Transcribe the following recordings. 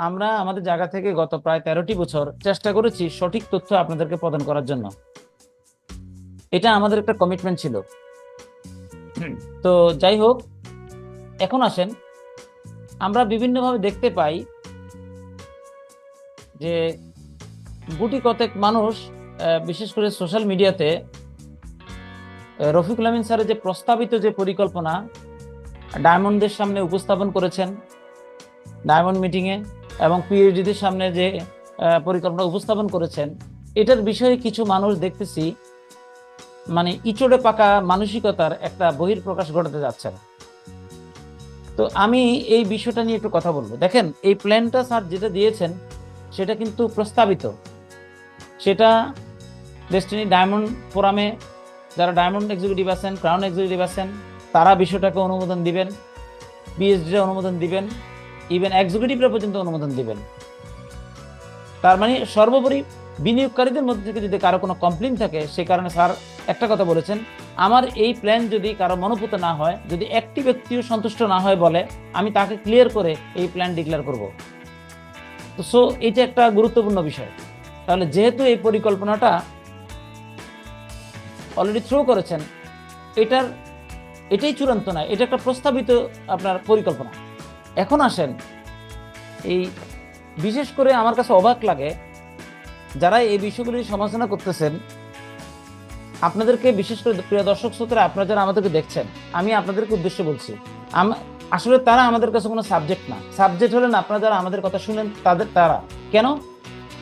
আমরা আমাদের জায়গা থেকে গত প্রায় 13টি বছর চেষ্টা করেছি সঠিক তথ্য আপনাদেরকে প্রদান করার জন্য। এটা আমাদের একটা কমিটমেন্ট ছিল। তো যাই হোক, এখন আসেন, আমরা বিভিন্নভাবে দেখতে পাই যে গুটি কতেক মানুষ, বিশেষ করে সোশ্যাল মিডিয়াতে রফিকুল আমিন স্যারের যে প্রস্তাবিত যে পরিকল্পনা ডায়মন্ডদের সামনে উপস্থাপন করেছেন ডায়মন্ড মিটিংয়ে, এবং পিএইচডিদের সামনে যে পরিকল্পনা উপস্থাপন করেছেন, এটার বিষয়ে কিছু মানুষ দেখতেছি মানে ইচড়ে পাকা মানসিকতার একটা বহিঃপ্রকাশ ঘটাতে যাচ্ছেন। তো আমি এই বিষয়টা নিয়ে একটু কথা বলবো। দেখেন, এই প্ল্যানটা স্যার যেটা দিয়েছেন সেটা কিন্তু প্রস্তাবিত, সেটা ডেস্টিনি ডায়মন্ড ফোরামে যারা ডায়মন্ড এক্সিকিউটিভ আছেন, ক্রাউন এক্সিকিউটিভ আছেন, তারা বিষয়টাকে অনুমোদন দিবেন, পিএইচডিরা অনুমোদন দিবেন, ইভেন এক্সিকিউটিভরা পর্যন্ত অনুমোদন দিবেন। তার মানে সর্বোপরি বিনিয়োগকারীদের মধ্যে থেকে যদি কারো কোনো কমপ্লেইন থাকে, সে কারণে স্যার একটা কথা বলেছেন, আমার এই প্ল্যান যদি কারো মনোপুত না হয়, যদি একটি ব্যক্তিও সন্তুষ্ট না হয় বলে, আমি তাকে ক্লিয়ার করে এই প্ল্যান ডিক্লেয়ার করব। তো সো এটা একটা গুরুত্বপূর্ণ বিষয়। তাহলে যেহেতু এই পরিকল্পনাটা অলরেডি থ্রো করেছেন, এটাই চূড়ান্ত না, এটা একটা প্রস্তাবিত আপনার পরিকল্পনা। এখন আসেন, এই বিশেষ করে আমার কাছে অবাক লাগে যারা এই বিষয়গুলি সমালোচনা করতেছেন, আপনাদেরকে বিশেষ করে প্রিয় দর্শক শ্রোতারা, আপনারা যারা আমাদেরকে দেখছেন, আমি আপনাদেরকে উদ্দেশ্য বলছি, আসলে তারা আমাদের কাছে কোনো সাবজেক্ট না। সাবজেক্ট হলেন আপনারা যারা আমাদের কথা শুনেন, তারা কেন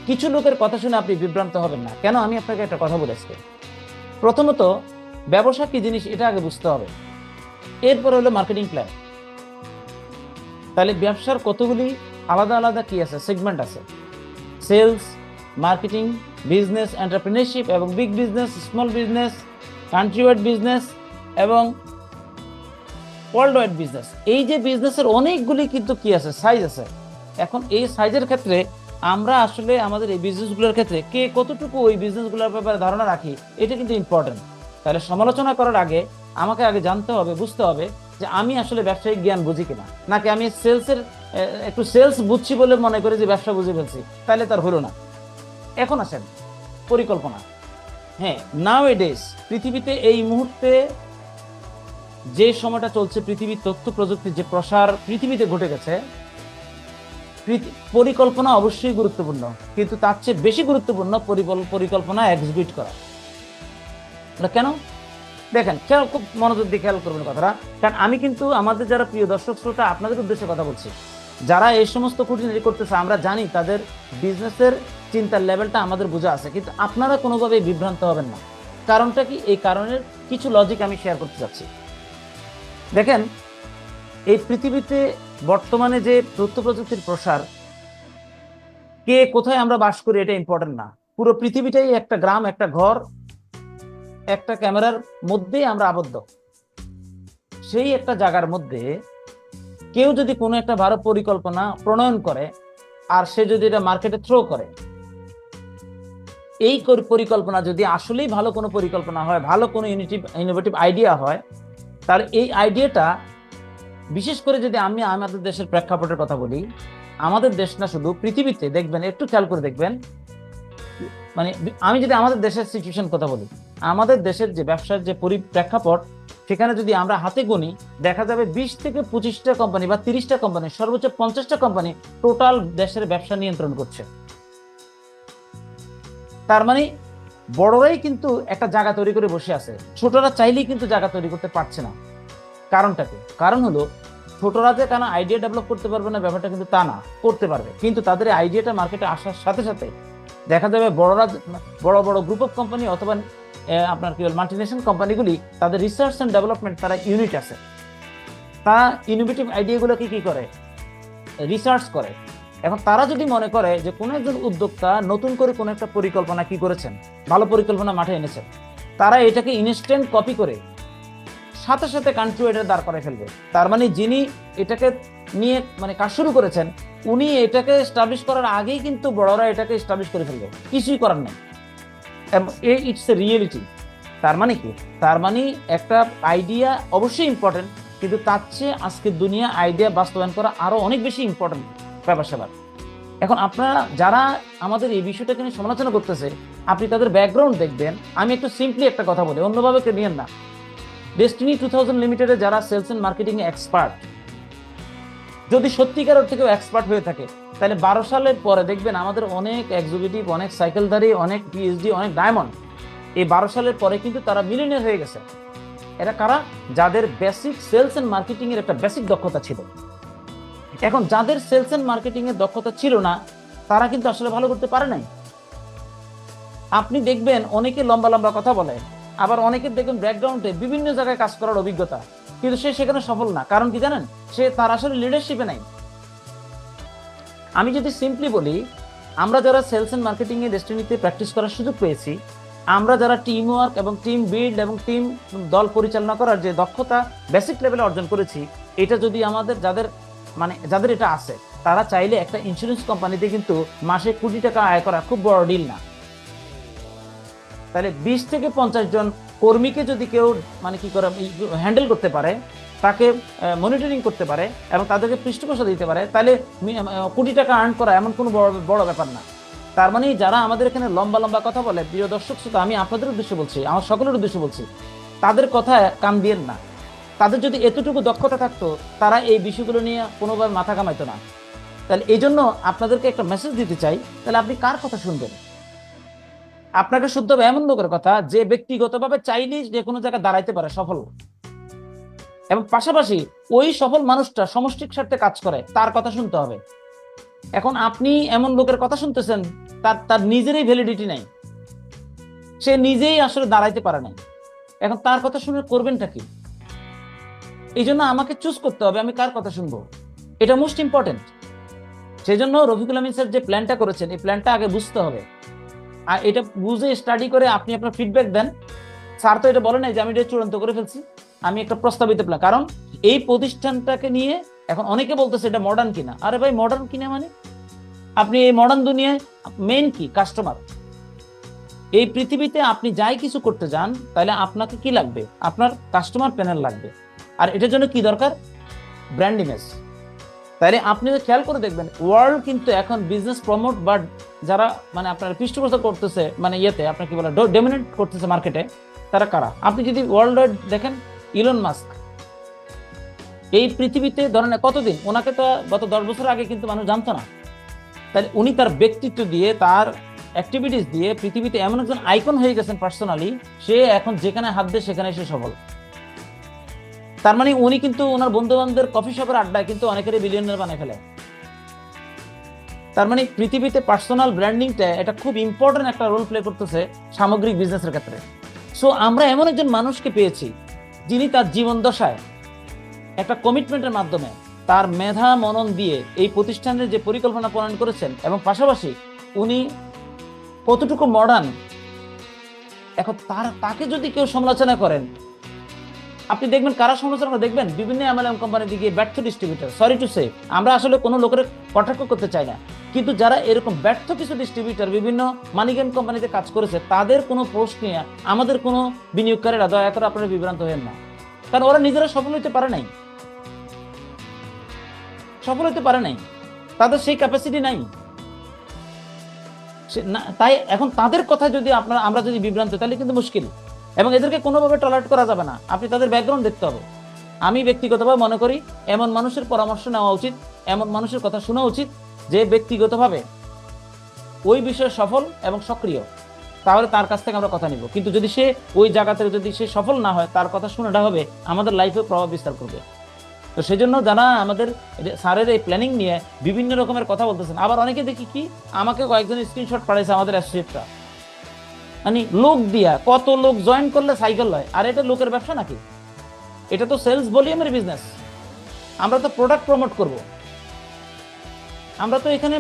কিছু লোকের কথা শুনে আপনি বিভ্রান্ত হবেন না। কেন আমি আপনাকে একটা কথা বলেছি, প্রথমত ব্যবসা কি জিনিস এটা আগে বুঝতে হবে, এরপর হলো মার্কেটিং প্ল্যান। তাহলে ব্যবসার কতগুলি আলাদা আলাদা কি আছে, সেগমেন্ট আছে, সেলস, মার্কেটিং, বিজনেস, এন্টারপ্রেনারশিপ, এবং big business, small business, country wide business, এবং ওয়ার্ল্ড ওয়াইড বিজনেস। এই যে বিজনেসের অনেকগুলি কিন্তু কি আছে, সাইজ আছে। এখন এই সাইজের ক্ষেত্রে আমরা আসলে আমাদের এই বিজনেসগুলোর ক্ষেত্রে কে কতটুকু ওই বিজনেসগুলোর ব্যাপারে ধারণা রাখি, এটা কিন্তু ইম্পর্টেন্ট। তাহলে সমালোচনা করার আগে আমাকে আগে জানতে হবে, বুঝতে হবে যে আমি আসলে ব্যবসায়িক জ্ঞান বুঝি কিনা, নাকি আমি একটু সেলস বুঝছি বলে মনে করি যে ব্যবসা বুঝে ফেলছি, তাহলে তার হলো না। এখন আসেন পরিকল্পনা। হ্যাঁ, নাও এডেজ পৃথিবীতে এই মুহূর্তে যে সময়টা চলছে, পৃথিবীর তথ্য প্রযুক্তির যে প্রসার পৃথিবীতে ঘটে গেছে, পরিকল্পনা অবশ্যই গুরুত্বপূর্ণ, কিন্তু তার চেয়ে বেশি গুরুত্বপূর্ণ পরিকল্পনা এক্সিকিউট করা। কেন? দেখেন, খুব মনোযোগ দিয়ে খেয়াল করবেন কথাটা, কারণ আমি কিন্তু আমাদের যারা প্রিয় দর্শক শ্রোতা, আপনাদের উদ্দেশ্যে কথা বলছি, যারা এই সমস্ত খুঁটিনাটি করতেছে, আমরা জানি তাদের বিজনেসের চিন্তার লেভেলটা আমাদের বোঝা আছে, কিন্তু আপনারা কোনোভাবেই বিভ্রান্ত হবেন না। কারণটা কি? এই কারণের কিছু লজিক আমি শেয়ার করতে চাচ্ছি। দেখেন, এই পৃথিবীতে বর্তমানে যে তথ্য প্রযুক্তির প্রসার, কে কোথায় আমরা বাস করি এটা ইম্পর্টেন্ট না, পুরো পৃথিবীটাই একটা গ্রাম, একটা ঘর, একটা ক্যামেরার মধ্যেই আমরা আবদ্ধ। সেই একটা জায়গার মধ্যে কেউ যদি কোনো একটা ভালো পরিকল্পনা প্রণয়ন করে, আর সে যদি এটা মার্কেটে থ্রো করে, এই পরিকল্পনা যদি আসলেই ভালো কোনো পরিকল্পনা হয়, ভালো কোনো ইনোভেটিভ আইডিয়া হয়, তার এই আইডিয়াটা, বিশেষ করে যদি আমি আমাদের দেশের প্রেক্ষাপটের কথা বলি, আমাদের দেশ না শুধু পৃথিবীতে, দেখবেন একটু খেয়াল করে দেখবেন, মানে আমি যদি আমাদের দেশের সিচুয়েশন কথা বলি, আমাদের দেশের যে ব্যবসার যে প্রেক্ষাপট, সেখানে যদি আমরা হাতে গুনি, দেখা যাবে 20 থেকে 25টা কোম্পানি বা 30টা কোম্পানি, সর্বোচ্চ 50টা কোম্পানি টোটাল দেশের ব্যবসা নিয়ন্ত্রণ করছে। তার মানে বড়রাই কিন্তু একটা জায়গা তৈরি করে বসে আছে, ছোটরা চাইলেই কিন্তু জায়গা তৈরি করতে পারছে না। কারণটা কি? কারণ হলো, ছোটরা যে কেন আইডিয়া ডেভেলপ করতে পারবে না ব্যাপারটা কিন্তু তা না, করতে পারবে, কিন্তু তাদের আইডিয়াটা মার্কেটে আসার সাথে সাথে দেখা যাবে বড় বড় গ্রুপ অফ কোম্পানি অথবা আপনার কি বল মাল্টিনেশনাল কোম্পানিগুলি, তাদের রিসার্চ অ্যান্ড ডেভেলপমেন্ট, তারা ইউনিট আছে, তারা ইনোভেটিভ আইডিয়াগুলোকে কি করে, রিসার্চ করে। এখন তারা যদি মনে করে যে কোনো একজন উদ্যোক্তা নতুন করে কোনো একটা পরিকল্পনা কি করেছেন, ভালো পরিকল্পনা মাঠে এনেছেন, তারা এটাকে ইনস্ট্যান্ট কপি করে সাথে সাথে কান্ট্রি ওয়াইড দাঁড় করে ফেলবে। তার মানে যিনি এটাকে নিয়ে মানে কাজ শুরু করেছেন, উনি এটাকে এস্টাবলিশ করার আগেই কিন্তু বড়রা এটাকে এস্টাবলিশ করে ফেলবে, কিছুই করার নেই। It's a reality. তার মানে কি? তার মানে একটা আইডিয়া অবশ্যই ইম্পর্টেন্ট, কিন্তু তার চেয়ে আজকের দুনিয়া আইডিয়া বাস্তবায়ন করা আরো অনেক বেশি ইম্পর্টেন্ট ব্যাপার স্যাপার। এখন আপনারা যারা আমাদের এই বিষয়টাকে নিয়ে সমালোচনা করতেছে, আপনি তাদের ব্যাকগ্রাউন্ড দেখবেন। আমি একটু সিম্পলি একটা কথা বলি, অন্যভাবে কেউ নিয়েন না। ডেস্টিনি 2000 লিমিটেডে যারা সেলস এন্ড মার্কেটিং এ এক্সপার্ট, যদি সত্যিকার অর্থে কেউ এক্সপার্ট হয়ে থাকে, তাহলে 12 সালের পরে দেখবেন আমাদের অনেক এক্সিকিউটিভ, অনেক সাইকেলধারী, অনেক পিএইচডি, অনেক ডায়মন্ড, এই 12 সালের পরে কিন্তু তারা মিলিয়নিয়ার হয়ে গেছে। এরা কারা? যাদের বেসিক সেলস এন্ড মার্কেটিং এর একটা বেসিক দক্ষতা ছিল। এখন যাদের সেলস এন্ড মার্কেটিং এর দক্ষতা ছিল না, তারা কিন্তু আসলে ভালো করতে পারে নাই। আপনি দেখবেন অনেকে লম্বা লম্বা কথা বলে, আবার অনেকের দেখবেন ব্যাকগ্রাউন্ডে বিভিন্ন জায়গায় কাজ করার অভিজ্ঞতা, কিন্তু সে সেখানে সফল না। কারণ কি জানেন? সে তার আসলে লিডারশিপে নাই। আমি যদি সিম্পলি বলি, আমরা যারা সেলস এন্ড মার্কেটিং এ ডেস্টিনিতে প্র্যাকটিস করার সুযোগ পেয়েছি, আমরা যারা টিম ওয়ার্ক এবং টিম বিল্ড এবং টিম দল পরিচালনা করার যে দক্ষতা বেসিক লেভেলে অর্জন করেছি, এটা যদি আমাদের যাদের এটা আছে, তারা চাইলে একটা ইন্স্যুরেন্স কোম্পানিতে কিন্তু মাসে কোটি টাকা আয় করা খুব বড় ডিল না। তাহলে 20 থেকে 50 জন কর্মীকে যদি কেউ হ্যান্ডেল করতে পারে, তাকে মনিটরিং করতে পারে এবং তাদেরকে পৃষ্ঠপোষকতা দিতে পারে, তাহলে কোটি টাকা আর্ন করা এমন কোনো বড় ব্যাপার না। তার মানে যারা আমাদের এখানে লম্বা লম্বা কথা বলে, প্রিয় দর্শক শ্রোতা, আমি আপনাদের উদ্দেশ্যে বলছি, আমার সকলের উদ্দেশ্যে বলছি, তাদের কথা কান দিয়েন না। তাদের যদি এতটুকু দক্ষতা থাকতো, তারা এই বিষয়গুলো নিয়ে কোনোভাবে মাথা কামাইতো না। তাহলে এই জন্য আপনাদেরকে একটা মেসেজ দিতে চাই, তাহলে আপনি কার কথা শুনবেন? আপনাকে শুনতে হবে এমন লোকের কথা যে ব্যক্তিগতভাবে চাইলেই যে কোনো জায়গায় দাঁড়াইতে পারে, সফল, এবং পাশাপাশি ওই সফল মানুষটা সমষ্টিক স্বার্থে কাজ করে, তার কথা শুনতে হবে। এখন আপনি এমন লোকের কথা শুনতেছেন, তার নিজেরই ভ্যালিডিটি নাই, সে নিজেই আসলে দাঁড়াইতে পারে না। এখন তার কথা শুনে করবেনটা কি? এই জন্য আমাকে চুজ করতে হবে আমি কার কথা শুনবো, এটা মোস্ট ইম্পর্টেন্ট। সেই জন্য রফিকুল আমিন স্যার যে প্ল্যানটা করেছেন, এই প্ল্যানটা আগে বুঝতে হবে, আর এটা বুঝে স্টাডি করে আপনি আপনার ফিডব্যাক দেন। স্যার তো এটা বলে নাই যে আমি এটা চূড়ান্ত করে ফেলছি, আমি একটা প্রস্তাবিত প্ল্যান। কারণ এই প্রতিষ্ঠানটাকে নিয়ে এখন অনেকে বলতেছে এটা মডার্ন কিনা। আরে ভাই, মডার্ন কিনা মানে আপনি এই মডার্ন দুনিয়ায় মেইন কি? কাস্টমার। এই পৃথিবীতে আপনি যাই কিছু করতে যান, তাহলে আপনাকে কি লাগবে? আপনার কাস্টমার প্যানেল লাগবে। আর এটার জন্য কি দরকার? Brand image. তাহলে আপনি খেয়াল করে দেখবেন, ওয়ার্ল্ড কিন্তু এখন বিজনেস প্রমোট বা যারা আপনার পৃষ্ঠপোষকতা করতেছে, আপনার কি বলে, ডমিনেট করতেছে মার্কেটে, তারা কারা? আপনি যদি ওয়ার্ল্ড ওয়াইড দেখেন, ইলন মাস্ক এই পৃথিবীতে ধরেন কতদিন, ওনাকে তো গত 10 বছর আগে কিন্তু মানুষ জানতো না। তাহলে উনি তার ব্যক্তিত্ব দিয়ে, তার অ্যাক্টিভিটিস দিয়ে পৃথিবীতে এমন একজন আইকন হয়ে গেছেন পার্সোনালি, সে এখন যেখানে হাত দেয় সেখানে সে সফল। তার মানে উনি কিন্তু ওনার বন্ধু বান্ধবের কফি শপের আড্ডায় কিন্তু অনেকেরই বিলিয়নার বানিয়ে ফেলে। তার মানে পৃথিবীতে পার্সোনাল ব্র্যান্ডিংটা এটা খুব ইম্পর্টেন্ট একটা রোল প্লে করতেছে সামগ্রিক বিজনেসের ক্ষেত্রে। সো আমরা এমন একজন মানুষকে পেয়েছি, যিনি তার জীবন দশায় একটা কমিটমেন্টের মাধ্যমে তার মেধা মনন দিয়ে এই প্রতিষ্ঠানের যে পরিকল্পনা প্রণয়ন করেছেন, এবং পাশাপাশি উনি কতটুকু মডার্ন। এখন তাকে যদি কেউ সমালোচনা করেন, আপনি দেখবেন কারা সমালোচনা করে, দেখবেন বিভিন্ন এমএলএম কোম্পানির দিকে ব্যর্থ ডিস্ট্রিবিউটর। সরি টু সে, আমরা আসলে কোনো লোকের কটাক্ষ করতে চাই না, কিন্তু যারা এরকম ব্যর্থ কিছু ডিস্ট্রিবিউটর বিভিন্ন মানিগ্যাম কোম্পানিতে কাজ করেছে, তাদের কোনো পোস্ট নিয়ে আমাদের কোনো বিনিয়োগকারীরা দয়া করে আপনারা বিভ্রান্ত হবেন না। কারণ ওরা নিজেরা সফল হতে পারে নাই, তাদের সেই ক্যাপাসিটি নাই। তাই এখন তাদের কথা যদি আমরা যদি বিভ্রান্ত, তাহলে কিন্তু মুশকিল, এবং এদেরকে কোনোভাবে টলারেট করা যাবে না। আপনি তাদের ব্যাকগ্রাউন্ড দেখতে হবে। আমি ব্যক্তিগতভাবে মনে করি এমন মানুষের পরামর্শ নেওয়া উচিত, এমন মানুষের কথা শোনা উচিত যে ব্যক্তিগতভাবে ওই বিষয়ে সফল এবং সক্রিয়, তাহলে তার কাছ থেকে আমরা কথা নিব। কিন্তু যদি সে ওই জায়গাতে যদি সে সফল না হয়, তার কথা শোনাটা হবে আমাদের লাইফে প্রভাব বিস্তার করবে। তো সেই জন্য যারা আমাদের স্যারের এই প্ল্যানিং নিয়ে বিভিন্ন রকমের কথা বলতেছেন, আবার অনেকে দেখি কি, আমাকে কয়েকজন স্ক্রিনশট পাঠাইছে আমাদের অ্যাসোসিয়েটরা, লোক দিয়া কত লোক জয়েন করলে সাইকেল হয়। আর এটা লোকের ব্যবসা নাকি? এটা তো সেলস ভলিউমের বিজনেস। আমরা তো প্রোডাক্ট প্রমোট করব, আমরা তো এখানে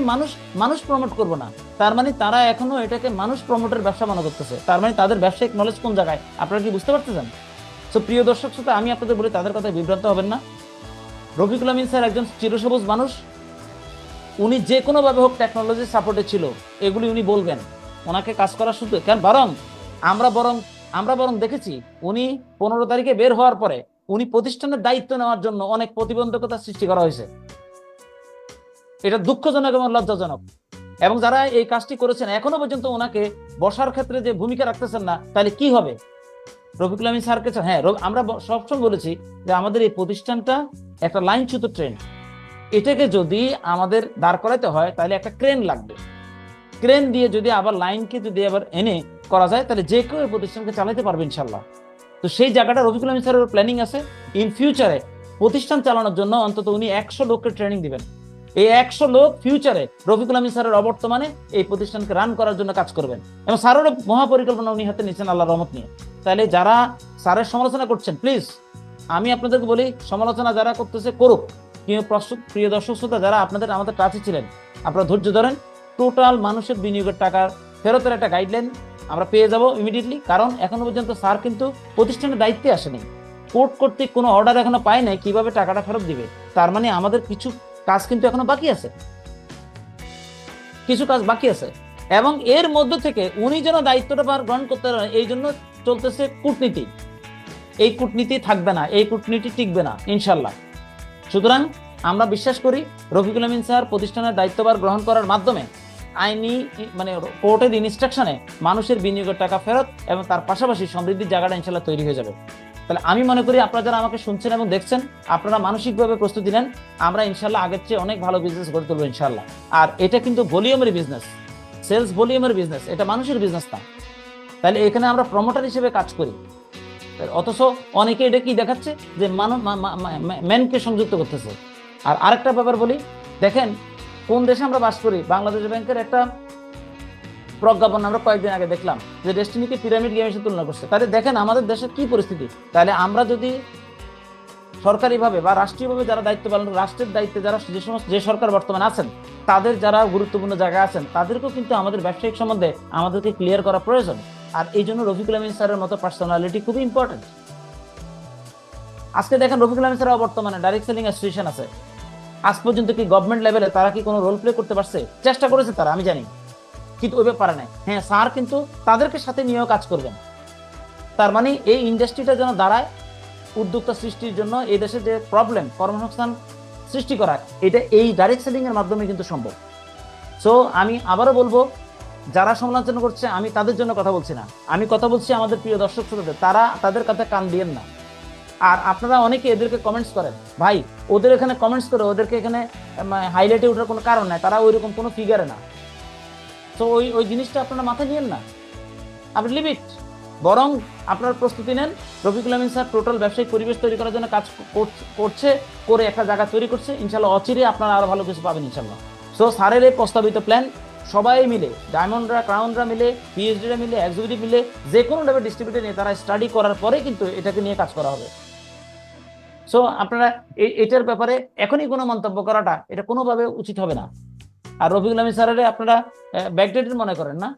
মানুষ প্রমোট করব না। তার মানে তারা এখনো এটাকে মানুষ প্রমোটের ব্যবসা মনে করতেছে। তার মানে তাদের ব্যবসায়িক নলেজ কোন জায়গায়, আপনারা কি বুঝতে পারতেছেন? তো প্রিয় দর্শক শ্রোতা, আমি আপনাদের বলি, তাদের কথায় বিভ্রান্ত হবেন না। রফিকুল আমিন স্যার একজন চিরসবুজ মানুষ। উনি যে কোনোভাবে হোক টেকনোলজির সাপোর্টে ছিল, এগুলি উনি বলবেন। ওনাকে কাজ করার সুযোগ কেন, আমরা বরং দেখেছি উনি 15 তারিখে বের হওয়ার পরে উনি প্রতিষ্ঠানের দায়িত্ব নেওয়ার জন্য অনেক প্রতিবন্ধকতা সৃষ্টি করা হয়েছে। এটা দুঃখজনক এবং লজ্জাজনক। এবং যারা এই কাজটি করেছেন এখনো পর্যন্ত ওনাকে বসার ক্ষেত্রে যে ভূমিকা রাখতেছেন না, তাহলে কি হবে? রফিকুল আমিন স্যারকে, হ্যাঁ, আমরা সবসময় বলেছি যে আমাদের এই প্রতিষ্ঠানটা একটা লাইনচ্যুত ট্রেন, এটাকে যদি আমাদের দাঁড় করাতে হয় তাহলে একটা ক্রেন লাগবে। ক্রেন দিয়ে যদি আবার লাইনকে যদি আবার এনে করা যায়, তাহলে যে কেউ এই প্রতিষ্ঠানকে চালাতে পারবে ইনশাল্লাহ। তো সেই জায়গাটা রফিকুল আমিন স্যারের প্ল্যানিং আছে। ইন ফিউচারে প্রতিষ্ঠান চালানোর জন্য অন্তত উনি 100 লোককে ট্রেনিং দিবেন। এই 100 লোক ফিউচারে রফিকুল আমিন স্যারের অবর্তমানে এই প্রতিষ্ঠানকে রান করার জন্য কাজ করবেন, এবং স্যারেরও মহাপরিকল্পনা উনি হাতে নিচ্ছেন আল্লাহর রহমত নিয়ে। তাহলে যারা স্যারের সমালোচনা করছেন, প্লিজ আমি আপনাদেরকে বলি, সমালোচনা যারা করতেছে করুক, কিন্তু প্রিয় দর্শক শ্রোতা, যারা আমাদের কাছে ছিলেন, আপনারা ধৈর্য ধরেন। টোটাল মানুষের বিনিয়োগের টাকা ফেরতের একটা গাইডলাইন আমরা পেয়ে যাব ইমিডিয়েটলি। কারণ এখনো পর্যন্ত স্যার কিন্তু প্রতিষ্ঠানের দায়িত্বে আসেনি, কোর্ট কর্তৃক কোনো অর্ডার এখনো পায় নাই কিভাবে টাকাটা ফেরত দিবে। তার মানে আমাদের কিছু কাজ কিন্তু এখনো বাকি আছে, কিছু কাজ বাকি আছে। এবং এর মধ্য থেকে উনি যেন দায়িত্বটা গ্রহণ করতে পারেন, এই জন্য চলতেছে কূটনীতি। এই কূটনীতি থাকবে না, এই কূটনীতি টিকবে না ইনশাল্লাহ। সুতরাং আমরা বিশ্বাস করি রফিকুল আমিন স্যার প্রতিষ্ঠানের দায়িত্বভার গ্রহণ করার মাধ্যমে আইনি কোর্টের ইনস্ট্রাকশনে মানুষের বিনিয়োগের টাকা ফেরত এবং তার পাশাপাশি সমৃদ্ধির জায়গাটা ইনশাল্লাহ তৈরি হয়ে যাবে। তাহলে আমি মনে করি আপনারা যারা আমাকে শুনছেন এবং দেখছেন, আপনারা মানসিকভাবে প্রস্তুতি নেন। আমরা ইনশাল্লাহ আগের চেয়ে অনেক ভালো বিজনেস গড়ে তুলবো ইনশাল্লাহ। আর এটা কিন্তু ভলিউমের বিজনেস, সেলস ভলিউমের বিজনেস, এটা মানুষের বিজনেস না। তাহলে এখানে আমরা প্রমোটার হিসেবে কাজ করি, অথচ অনেকে এটা কি দেখাচ্ছে যে ম্যানকে সংযুক্ত করতেছে। আর আরেকটা ব্যাপার বলি, দেখেন কোন দেশে আমরা বাস করি। বাংলাদেশ ব্যাংকের একটা প্রজ্ঞাপন আমরা কয়েকদিন আগে দেখলাম যে ডেস্টিনিকে পিরামিড গেমের সাথে তুলনা করছে। তাহলে দেখেন আমাদের দেশের কি পরিস্থিতি। তাহলে আমরা যদি সরকারিভাবে বা রাষ্ট্রীয়ভাবে যারা দায়িত্ব পালন, রাষ্ট্রের দায়িত্বে যারা যে সরকার বর্তমানে আছেন, তাদের যারা গুরুত্বপূর্ণ জায়গায় আছেন, তাদেরকেও কিন্তু আমাদের ব্যবসায়িক সম্বন্ধে আমাদেরকে ক্লিয়ার করা প্রয়োজন। আর এই জন্য রফিকুল আমিন স্যারের মতো পার্সোনালিটি খুবই ইম্পর্টেন্ট। আজকে দেখেন রফিকুল আমিন স্যার বর্তমানে ডাইরেক্ট সেলিং অ্যাসোসিয়েশন আছে। আজ পর্যন্ত কি গভর্নমেন্ট লেভেলে তারা কি কোনো রোল প্লে করতে পারছে? চেষ্টা করেছে তারা, আমি জানি, কিন্তু ওই ব্যাপারে নাই। হ্যাঁ, স্যার কিন্তু তাদেরকে সাথে নিয়েও কাজ করবেন। তার মানে এই ইন্ডাস্ট্রিটা যেন দাঁড়ায়, উদ্যোক্তা সৃষ্টির জন্য এই দেশে যে প্রবলেম, কর্মসংস্থান সৃষ্টি করা, এটা এই ডাইরেক্ট সেলিং এর মাধ্যমে কিন্তু সম্ভব। সো আমি আবারও বলবো, যারা সমালোচনা করছে আমি তাদের জন্য কথা বলছি না, আমি কথা বলছি আমাদের প্রিয় দর্শক শ্রোতাদের। তাদের কাছে কান দিয়েন না। আর আপনারা অনেকে এদেরকে কমেন্টস করেন, ভাই ওদের এখানে কমেন্টস করে ওদেরকে এখানে হাইলাইটে ওঠার কোনো কারণ নাই, তারা ওইরকম কোনো ফিগারে না। তো ওই জিনিসটা আপনারা মাথায় নিয়েন না, আপনি লিভ ইট। বরং আপনার প্রস্তুতি নেন। রফিকুল আমিন স্যার টোটাল ব্যবসায়িক পরিবেশ তৈরি করার জন্য কাজ করছে, করে একটা জায়গা তৈরি করছে। ইনশাল্লাহ অচিরে আপনারা আরো ভালো কিছু পাবেন ইনশাল্লাহ। সো স্যারের এই প্রস্তাবিত প্ল্যান সবাই মিলে, ডায়মন্ডরা, ক্রাউনরা মিলে, পিএইচডিরা মিলে, এক্সিকিউটিভ মিলে, যে কোনো লেভেল ডিস্ট্রিবিউটর নিয়ে তারা স্টাডি করার পরে কিন্তু এটাকে নিয়ে কাজ করা হবে। সো আপনারা এটার ব্যাপারে এখনই কোনো মন্তব্য করাটা এটা কোনোভাবে উচিত হবে না। আর রফিকুল আমিন স্যারের আপনারা ব্যাকডেটেড মনে করেন না।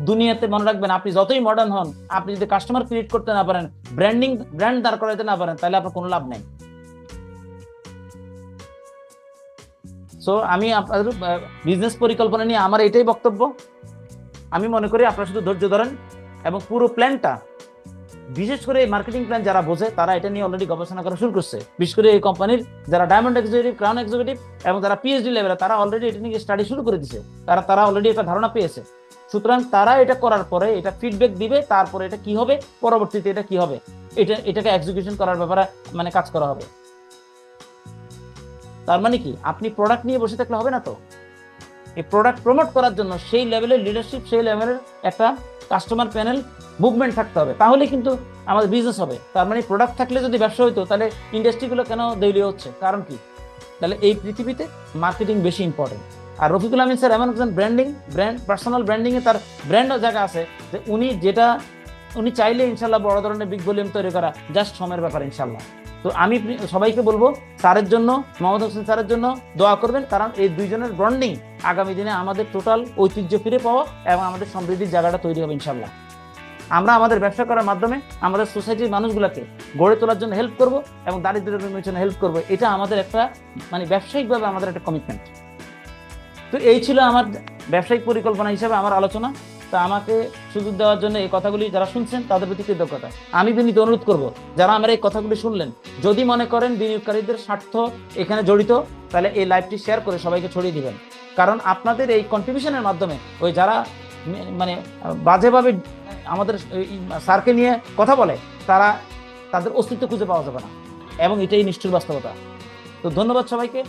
দুনিয়াতে মনে রাখবেন, আপনি যতই মডার্ন হন, আপনি যদি কাস্টমার ক্রিয়েট করতে না পারেন, ব্র্যান্ড দাঁড় করাতে না পারেন, তাহলে আপনার কোনো লাভ নেই। সো আমি আপনাদের বিজনেস পরিকল্পনা নিয়ে আমার এটাই বক্তব্য। আমি মনে করি আপনারা শুধু ধৈর্য ধরেন এবং পুরো প্ল্যানটা, বিশেষ করে মার্কেটিং প্ল্যান যারা বোঝে তারা এটা নিয়ে অলরেডি গবেষণা করা শুরু করছে। বিশেষ করে এই কোম্পানির যারা ডায়মন্ড এক্সিকিউটিভ, ক্রাউন এক্সিকিউটিভ এবং যারা পিএইচডি লেভেলে, তারা অলরেডি এটা নিয়ে স্টাডি শুরু করে দিয়েছে। তারা অলরেডি একটা ধারণা পেয়েছে। সুতরাং তারা এটা করার পরে এটা ফিডব্যাক দিবে, তারপরে এটা কি হবে, পরবর্তীতে এটা কি হবে, এটাকে এক্সিকিউশন করার ব্যাপারে কাজ করা হবে। তার মানে কি, আপনি প্রোডাক্ট নিয়ে বসে থাকলে হবে না। তো এই প্রোডাক্ট প্রমোট করার জন্য সেই লেভেলের লিডারশিপ, সেই লেভেলের একটা কাস্টমার প্যানেল মুভমেন্ট থাকতে হবে, তাহলে কিন্তু আমাদের বিজনেস হবে। তার মানে প্রোডাক্ট থাকলে যদি ব্যবসা হইতো, তাহলে ইন্ডাস্ট্রিগুলো কেন দেউলিয়া হচ্ছে? কারণ কি? তাহলে এই পৃথিবীতে মার্কেটিং বেশি ইম্পর্টেন্ট। আর রফিকুল আমিন স্যার এমন একজন পার্সোনাল ব্র্যান্ডিং এ তার ব্র্যান্ডও জায়গা আছে, যে উনি চাইলে ইনশাল্লাহ বড় ধরনের বিগ ভলিউম তৈরি করা জাস্ট সময়ের ব্যাপার ইনশাল্লাহ। তো আমি সবাইকে বলবো, স্যারের জন্য, মোহাম্মদ হোসেন স্যারের জন্য দোয়া করবেন, কারণ এই দুইজনের বন্ডিং আগামী দিনে আমাদের টোটাল ঐতিহ্য ফিরে পাওয়া এবং আমাদের সমৃদ্ধির জায়গাটা তৈরি হবে ইনশাল্লাহ। আমরা আমাদের ব্যবসা করার মাধ্যমে আমাদের সোসাইটির মানুষগুলোকে গড়ে তোলার জন্য হেল্প করব এবং দারিদ্র্য জন্য হেল্প করব। এটা আমাদের একটা ব্যবসায়িকভাবে আমাদের একটা কমিটমেন্ট। তো এই ছিল আমার ব্যবসায়িক পরিকল্পনা হিসাবে আমার আলোচনা। তো আমাকে সুযোগ দেওয়ার জন্য এই কথাগুলি যারা শুনছেন তাদের প্রতি কৃতজ্ঞতা। আমি বিনীত অনুরোধ করব, যারা আমার এই কথাগুলি শুনলেন, যদি মনে করেন বিনিয়োগকারীদের স্বার্থ এখানে জড়িত, তাহলে এই লাইভটি শেয়ার করে সবাইকে ছড়িয়ে দিবেন। কারণ আপনাদের এই কন্ট্রিবিউশনের মাধ্যমে ওই যারা মানে বাজেভাবে আমাদের স্যারকে নিয়ে কথা বলে তারা তাদের অস্তিত্ব খুঁজে পাওয়া যাবে না, এবং এটাই নিষ্ঠুর বাস্তবতা। তো ধন্যবাদ সবাইকে।